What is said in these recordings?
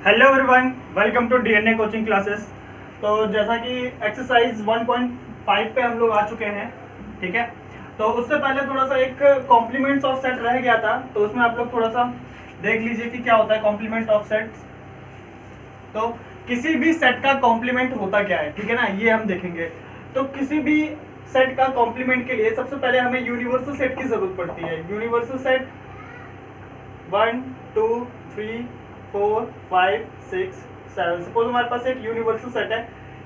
Hello everyone, welcome to DNA coaching classes. तो जैसा कि एक्सरसाइज 1.5 पे हम लोग आ चुके हैं, ठीक है। तो उससे पहले थोड़ा सा एक कॉम्प्लीमेंट्स ऑफ सेट रह गया था, तो उसमें आप लोग थोड़ा सा देख लीजिए कि क्या होता है कॉम्प्लीमेंट ऑफ सेट्स। तो किसी भी सेट का कॉम्प्लीमेंट होता क्या है, ठीक है ना, ये हम देखेंगे। तो किसी भी सेट का कॉम्प्लीमेंट के लिए सबसे पहले हमें यूनिवर्सल सेट की जरूरत पड़ती है। Universal set 1 2 3 4 5 6 7। सपोज हमारे पास एक यूनिवर्सल सेट है।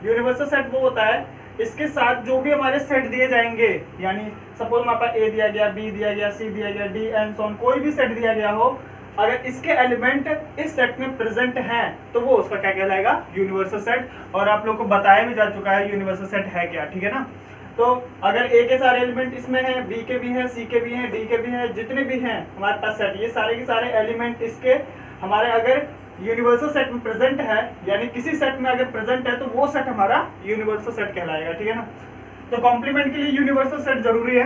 यूनिवर्सल सेट वो होता है, इसके साथ जो भी हमारे सेट दिए जाएंगे, यानी सपोज हमारे पास ए दिया गया, बी दिया गया, सी दिया गया, डी एंड सो ऑन, कोई भी सेट दिया गया हो, अगर इसके एलिमेंट इस सेट में प्रेजेंट हैं तो वो उसका क्या कहलाएगा, यूनिवर्सल सेट। और आप लोग को बताया भी जा चुका है यूनिवर्सल सेट है क्या, ठीक है ना। तो अगर ए के सारे एलिमेंट इसमें हैं, बी के भी हैं, सी के भी हैं, डी के भी हैं, जितने भी हैं हमारे पास सेट, ये सारे के सारे एलिमेंट इसके हमारे अगर यूनिवर्सल सेट में प्रेजेंट है, यानी किसी सेट में अगर प्रेजेंट है तो वो सेट हमारा यूनिवर्सल सेट कहलाएगा, ठीक है ना। तो कॉम्प्लीमेंट के लिए यूनिवर्सल सेट जरूरी है।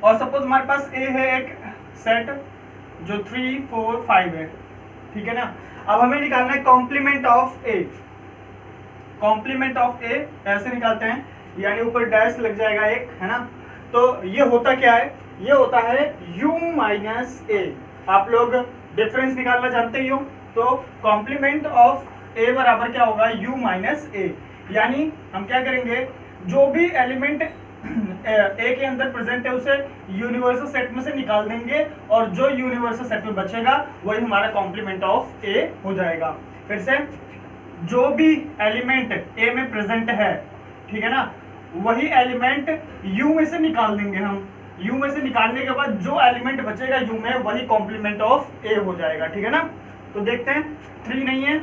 और सपोज हमारे पास ए है एक सेट जो 3 4 5 है, ठीक है ना। अब हमें निकालना है complement of A. Complement of A ऐसे निकालते हैं, यानी ऊपर डैश लग जाएगा एक, है ना। तो ये होता क्या है, ये होता है u माइनस ए। आप लोग डिफरेंस निकालना जानते ही हो, तो कॉम्प्लीमेंट ऑफ ए बराबर क्या होगा, u माइनस ए। यानी हम क्या करेंगे, जो भी एलिमेंट ए के अंदर प्रेजेंट है उसे यूनिवर्सल सेट में से निकाल देंगे, और जो यूनिवर्सल सेट में बचेगा वही हमारा कॉम्प्लीमेंट ऑफ ए हो जाएगा। फिर से, जो भी एलिमेंट ए में प्रेजेंट है, ठीक है ना, वही एलिमेंट यू में से निकाल देंगे हम। यू में से निकालने के बाद जो एलिमेंट बचेगा यू में, वही कॉम्प्लीमेंट ऑफ ए हो जाएगा, ठीक है ना। तो देखते हैं, 3 नहीं है,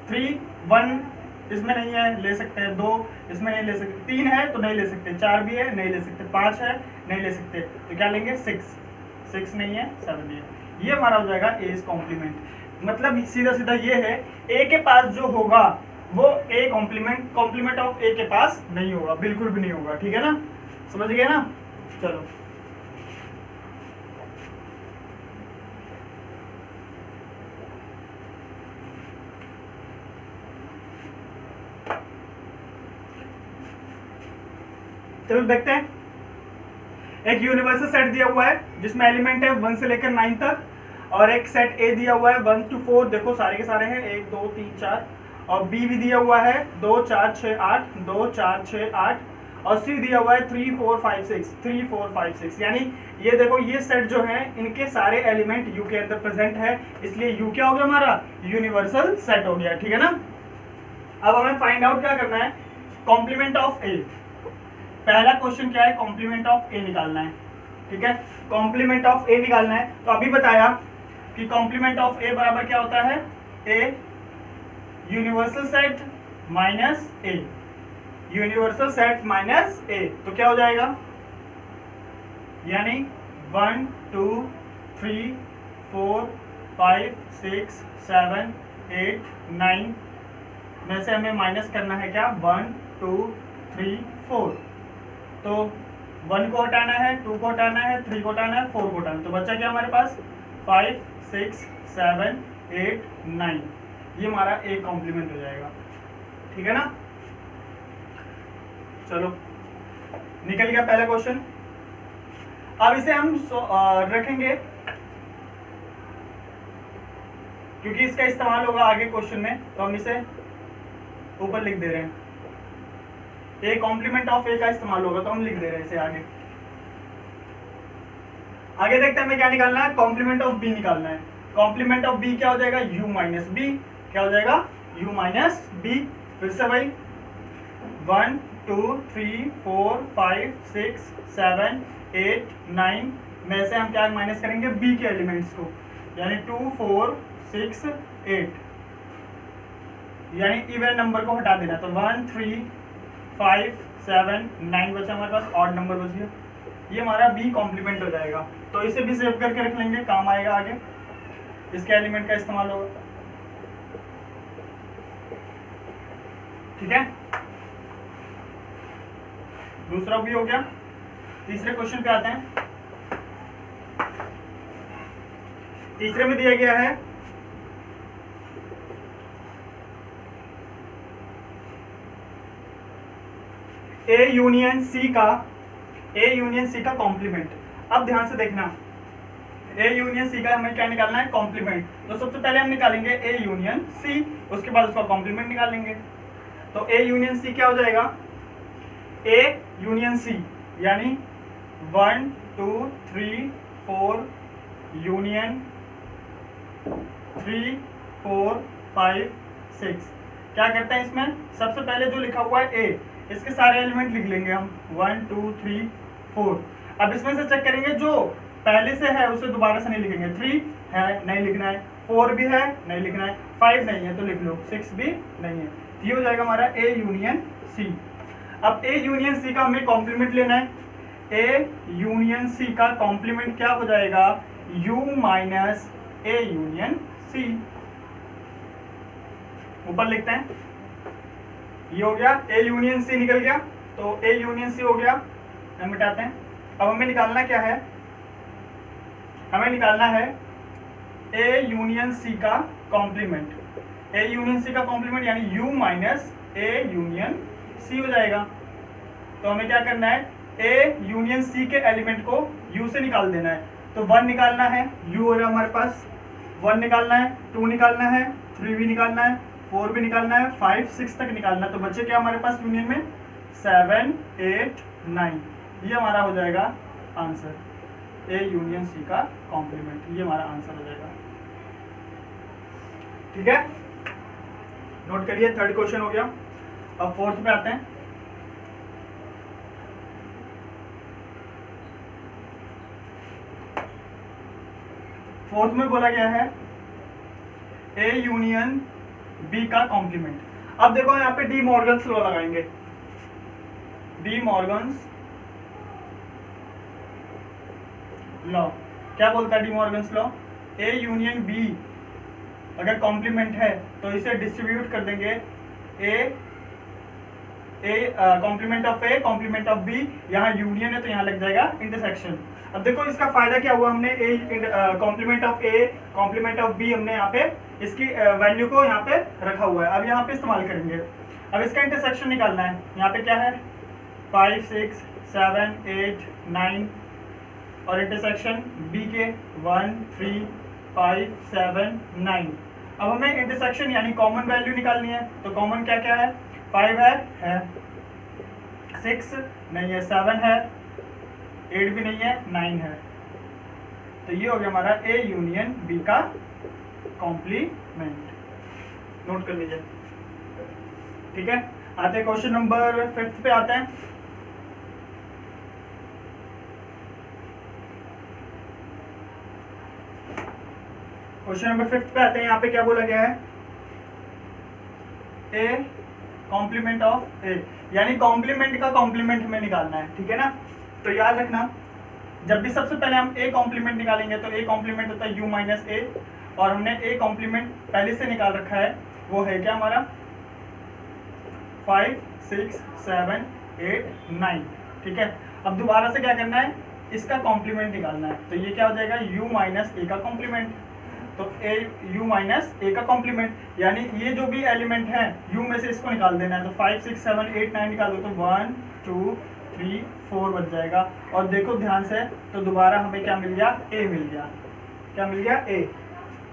3 1 इसमें नहीं है, ले सकते हैं। 2 इसमें नहीं ले सकते, 3 है तो नहीं ले सकते, 4 भी है नहीं ले सकते, 5 है नहीं ले सकते, तो क्या लेंगे 6 नहीं है, 7 भी है। ये हमारा हो जाएगा ए इज कॉम्प्लीमेंट। मतलब सीधा सीधा ये है, ए के पास जो होगा वो ए कॉम्प्लीमेंट ऑफ ए के पास नहीं होगा, बिल्कुल भी नहीं होगा, ठीक है ना। समझ गए ना। चलो चलो देखते हैं। एक यूनिवर्सल सेट दिया हुआ है जिसमें एलिमेंट है 1 से लेकर 9 तक, और एक सेट ए दिया हुआ है 1 to 4, देखो सारे के सारे हैं 1 2 3 4, और बी भी दिया हुआ है 2 4 6 8 2 4 6 8, और सी दिया हुआ है 3 4 5 6 3 4 5 6। यानी ये देखो, ये सेट जो है इनके सारे एलिमेंट यू के अंदर प्रेजेंट है, इसलिए यू क्या हो गया हमारा, यूनिवर्सल सेट हो गया, ठीक है ना। अब हमें फाइंड आउट क्या करना है, कॉम्प्लीमेंट ऑफ ए। पहला क्वेश्चन क्या है, कॉम्प्लीमेंट ऑफ ए निकालना है, ठीक है। कॉम्प्लीमेंट ऑफ ए निकालना है, तो अभी बताया कि कॉम्प्लीमेंट ऑफ ए बराबर क्या होता है, A universal set minus A, universal set minus A. तो क्या हो जाएगा, यानी 1 2 3 4 5 6 7 8 9 में से हमें माइनस करना है क्या, 1 2 3 4। तो 1 को हटाना है, 2 को हटाना है, 3 को हटाना है, 4 को हटाना है, तो बचा क्या हमारे पास 5 6 7 8 9। ये हमारा ए कॉम्प्लीमेंट हो जाएगा, ठीक है ना। चलो निकल गया पहला क्वेश्चन। अब इसे हम रखेंगे, क्योंकि इसका इस्तेमाल होगा आगे क्वेश्चन में, तो हम इसे ऊपर लिख दे रहे हैं। ए कॉम्प्लीमेंट ऑफ ए का इस्तेमाल होगा तो हम लिख दे रहे हैं इसे आगे। आगे देखते हैं हमें क्या निकालना है, कॉम्प्लीमेंट ऑफ बी निकालना है। कॉम्प्लीमेंट ऑफ बी क्या हो जाएगा, यू माइनस बी। क्या हो जाएगा, यू माइनस बी। फिर से भाई 1 2 3 4 5 6 7 8 9 में से हम क्या माइनस करेंगे, बी के एलिमेंट्स को, यानी 2 4 6 8, यानी इवन नंबर को हटा देना। तो 1 3 5 7 9 बचा हमारे पास, ऑड नंबर बच गया, ये हमारा बी कॉम्प्लीमेंट हो जाएगा। तो इसे भी सेव करके रख लेंगे, काम आएगा आगे, इसके एलिमेंट का इस्तेमाल होगा, ठीक है। दूसरा भी हो गया। तीसरे क्वेश्चन पे आते हैं। तीसरे में दिया गया है ए यूनियन सी का कॉम्प्लीमेंट। अब ध्यान से देखना, ए यूनियन सी का हमें क्या निकालना है, कॉम्प्लीमेंट। तो सबसे पहले हम निकालेंगे ए यूनियन सी, उसके बाद उसका कॉम्प्लीमेंट निकालेंगे। तो ए यूनियन सी क्या हो जाएगा, ए यूनियन सी यानी 1 2 3 4 यूनियन 3 4 5 6। क्या करते हैं इसमें, सबसे पहले जो लिखा हुआ है ए, इसके सारे एलिमेंट लिख लेंगे हम 1 2 3 4। अब इसमें से चेक करेंगे, जो पहले से है उसे दोबारा से नहीं लिखेंगे। 3 है नहीं लिखना है, 4 भी है नहीं लिखना है, 5 नहीं है तो लिख लो, 6 भी नहीं है। ये हो जाएगा हमारा ए यूनियन सी। अब ए यूनियन सी का हमें कॉम्प्लीमेंट लेना है। ए यूनियन सी का कॉम्प्लीमेंट क्या हो जाएगा, U minus A union C. ऊपर लिखते हैं, ये हो गया ए यूनियन सी निकल गया, तो ए यूनियन सी हो गया, हम मिटाते हैं। अब हमें निकालना क्या है, हमें निकालना है ए यूनियन सी का कॉम्प्लीमेंट। ए यूनियन सी का कॉम्प्लीमेंट यानी u minus A union C हो जाएगा। तो हमें क्या करना है, ए यूनियन सी के एलिमेंट को u से निकाल देना है। तो 1 निकालना है, u हो रहा है हमारे पास, 1 निकालना है, 2 निकालना है, 3 भी निकालना है, 4 भी निकालना है, 5 6 तक निकालना है। तो बच्चे क्या हमारे पास यूनियन में 7 8 9, ये हमारा हो जाएगा आंसर, ए यूनियन सी का कॉम्प्लीमेंट। ये हमारा आंसर हो जाएगा, ठीक है। नोट करिए, थर्ड क्वेश्चन हो गया। अब फोर्थ पे आते हैं। फोर्थ में बोला गया है ए यूनियन बी का कॉम्प्लीमेंट। अब देखो यहाँ पे डी मॉर्गन्स लॉ लगाएंगे। डी मॉर्गन्स लॉ क्या बोलता है, De Morgan's law, A union B अगर कॉम्प्लीमेंट है तो इसे डिस्ट्रीब्यूट कर देंगे, A complement of A complement of B, यहाँ यूनियन है तो यहाँ लग जाएगा इंटरसेक्शन। अब देखो इसका फायदा क्या हुआ, हमने A complement of A complement of B हमने यहाँ पे इसकी वैल्यू को यहाँ पे रखा हुआ है, अब यहाँ पे इस्तेमाल करेंगे। अब इसका इंटरसेक्शन निकालना है, यहाँ पे क्या है 5 6 7 8 9 और इंटरसेक्शन बी के 1 3 5 7 9। अब हमें इंटरसेक्शन यानी कॉमन वैल्यू निकालनी है, तो कॉमन क्या क्या है, 5 है 6 नहीं है, 7 है, 8 भी नहीं है, 9 है। तो ये हो गया हमारा ए यूनियन बी का कॉम्प्लीमेंट, नोट कर लीजिए, ठीक है। आते हैं क्वेश्चन नंबर 5 पे आते हैं। क्वेश्चन नंबर 5 पे आते हैं। यहाँ पे क्या बोला गया है, ए कॉम्प्लीमेंट ऑफ ए, यानी कॉम्प्लीमेंट का कॉम्प्लीमेंट हमें निकालना है, ठीक है ना। तो याद रखना, जब भी सबसे पहले हम ए कॉम्प्लीमेंट निकालेंगे तो ए कॉम्प्लीमेंट होता है यू माइनस ए, और हमने ए कॉम्प्लीमेंट पहले से निकाल रखा है, वो है क्या हमारा 5 6 7 8 9, ठीक है। अब दोबारा से क्या करना है, इसका कॉम्प्लीमेंट निकालना है, तो ये क्या हो जाएगा यू माइनस ए का कॉम्प्लीमेंट। तो ए यू माइनस ए का कॉम्प्लीमेंट, यानी ये जो भी एलिमेंट है यू में से इसको निकाल देना है। तो 5 6 7 8 9 निकाल दो तो 1 2 3 4 बच जाएगा। और देखो ध्यान से, तो दोबारा हमें क्या मिल गया, ए मिल गया। क्या मिल गया, ए।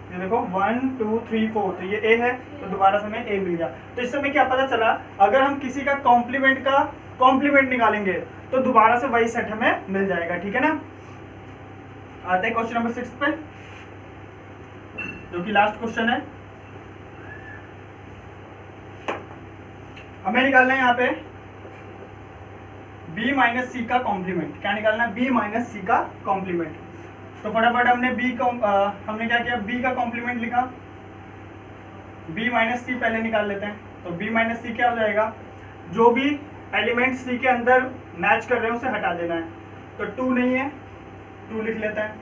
ये देखो 1 2 3 4, तो ये ए है, तो दोबारा से हमें ए मिल गया। तो इससे हमें क्या पता चला, अगर हम किसी का कॉम्प्लीमेंट निकालेंगे तो दोबारा से वही सेट हमें मिल जाएगा, ठीक है ना। आते हैं क्वेश्चन नंबर 6 पे, जो कि लास्ट क्वेश्चन है। हमें निकालना है यहाँ पे b माइनस सी का कॉम्प्लीमेंट। क्या निकालना है, b माइनस सी का कॉम्प्लीमेंट। तो फटाफट हमने हमने क्या किया, b का कॉम्प्लीमेंट लिखा, b माइनस सी पहले निकाल लेते हैं। तो b माइनस सी क्या हो जाएगा, जो भी एलिमेंट सी के अंदर मैच कर रहे हैं उसे हटा देना है। तो 2 नहीं है, 2 लिख लेते हैं,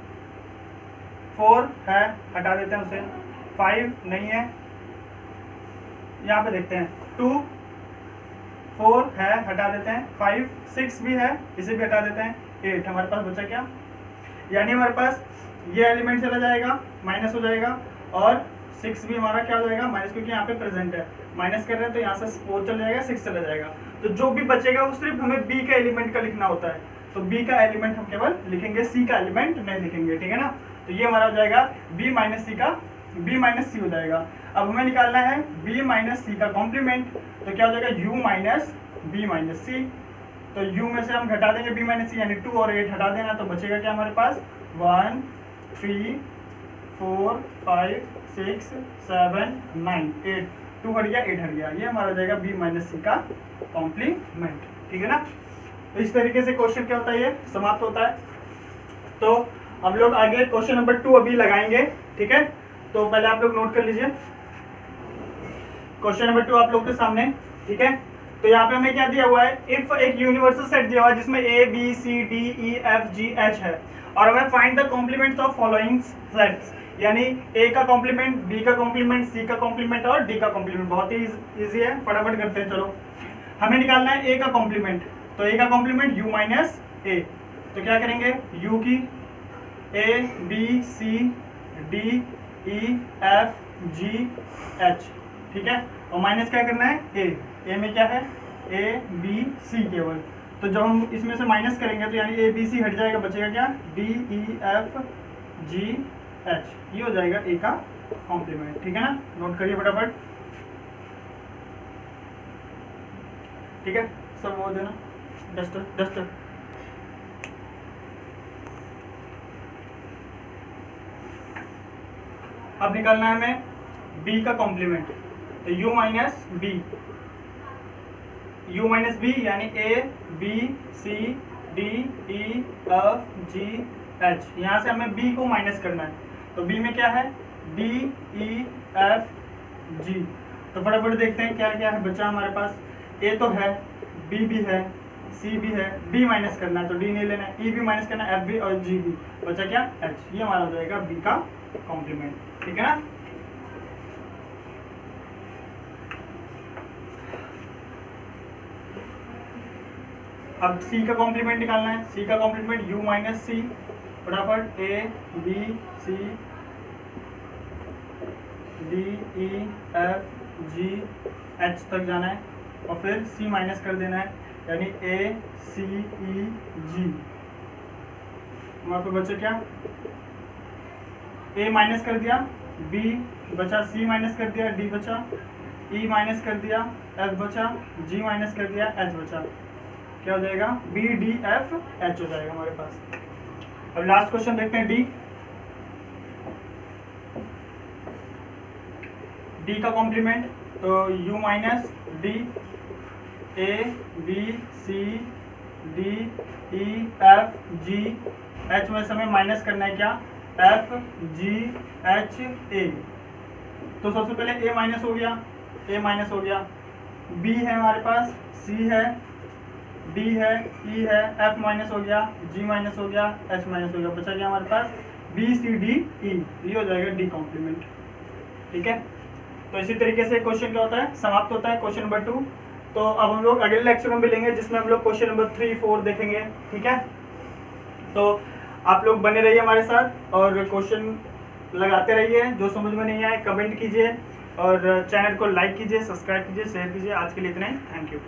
4 है हटा देते हैं उसे, 5 नहीं है, यहाँ पे देखते हैं 2 4 है हटा देते हैं, 5 6 भी है इसे भी हटा देते हैं, 8 हमारे पास बचा क्या, यानी हमारे पास ये एलिमेंट चला जाएगा माइनस हो जाएगा और 6 भी हमारा क्या हो जाएगा माइनस, क्योंकि यहाँ पे प्रेजेंट है, माइनस कर रहे हैं तो यहाँ से 4 चला जाएगा, 6 चला जाएगा। तो जो भी बचेगा वो सिर्फ हमें बी का एलिमेंट का लिखना होता है, तो बी का एलिमेंट हम केवल लिखेंगे, सी का एलिमेंट नहीं लिखेंगे, ठीक है ना। तो ये हमारा हो जाएगा बी माइनस सी का बी माइनस सी हो जाएगा। अब हमें निकालना है बी माइनस सी का कॉम्प्लीमेंट, तो क्या हो जाएगा यू माइनस बी माइनस सी। तो u में से हम घटा देंगे b माइनस सी, यानी 2 और 8 हटा देना, तो बचेगा क्या हमारे पास 1 3 4 5 6 7 9 8, 2 हट गया 8 हट गया, ये हमारा हो जाएगा b माइनस सी का कॉम्प्लीमेंट, ठीक है ना। तो इस तरीके से क्वेश्चन क्या होता है, ये समाप्त होता है। तो हम लोग आगे क्वेश्चन नंबर 2 अभी लगाएंगे, ठीक है। तो पहले आप लोग नोट कर लीजिए क्वेश्चन नंबर 2 आप लोग के सामने, ठीक है। तो यहाँ पे हमें क्या दिया हुआ है, इफ एक यूनिवर्सल सेट दिया हुआ है जिसमें A B C D E F G H है, और हमें find the complements of following sets, यानी ए का कॉम्प्लीमेंट, बी का कॉम्प्लीमेंट, सी का कॉम्प्लीमेंट और डी का कॉम्प्लीमेंट। बहुत ही इजी है, फटाफट करते हैं। चलो हमें निकालना है ए का कॉम्प्लीमेंट, तो ए का कॉम्प्लीमेंट यू माइनस ए, तो क्या करेंगे यू की A B C D E F G H, ठीक है, और माइनस क्या करना है ए में क्या है ए बी सी केवल। तो जब हम इसमें से माइनस करेंगे तो यानी ए बी सी हट जाएगा, बचेगा क्या D E F G H, ये हो जाएगा ए का कॉम्प्लीमेंट, ठीक है ना। नोट करिए फटाफट, ठीक है, सब वो देना डस्टर डस्टर। अब निकालना है हमें b का कॉम्प्लीमेंट, तो u minus B, u minus B यानी a b c d e f g h, यहाँ से हमें b को माइनस करना है, तो b में क्या है d e f g। तो फटाफट देखते हैं क्या क्या है बचा हमारे पास, a तो है, b भी है, c भी है, b माइनस करना है तो d नहीं लेना है, e भी माइनस करना है, f भी और g भी, बचा क्या h, ये हमारा हो जाएगा b का कॉम्प्लीमेंट, ठीक है ना। अब c का कॉम्प्लीमेंट निकालना है, c का कॉम्प्लीमेंट u माइनस सी, फटाफट a b c d e f g h तक जाना है और फिर c माइनस कर देना है, यानी a c e g। हमारे पे बचा क्या a माइनस कर दिया, b बचा, c माइनस कर दिया, d बचा, e माइनस कर दिया, f बचा, g माइनस कर दिया, h बचा, क्या हो जाएगा b d f h हो जाएगा हमारे पास। अब लास्ट क्वेश्चन देखते हैं d का कॉम्प्लीमेंट, तो u minus d a b c d e f g h में हमें माइनस करना है क्या f g h a। तो सबसे पहले a माइनस हो गया, a माइनस हो गया, b है हमारे पास, c है, d है, e है, f माइनस हो गया, g माइनस हो गया, h माइनस हो गया, बचा गया हमारे पास b c d e, ये हो जाएगा d कॉम्प्लीमेंट, ठीक है। तो इसी तरीके से क्वेश्चन क्या होता है, समाप्त होता है क्वेश्चन नंबर 2। तो अब हम लोग अगले लेक्चर में मिलेंगे जिसमें हम लोग क्वेश्चन नंबर 3 4 देखेंगे, ठीक है। तो आप लोग बने रहिए हमारे साथ और क्वेश्चन लगाते रहिए, जो समझ में नहीं आए कमेंट कीजिए और चैनल को लाइक कीजिए, सब्सक्राइब कीजिए, शेयर कीजिए। आज के लिए इतना ही, थैंक यू।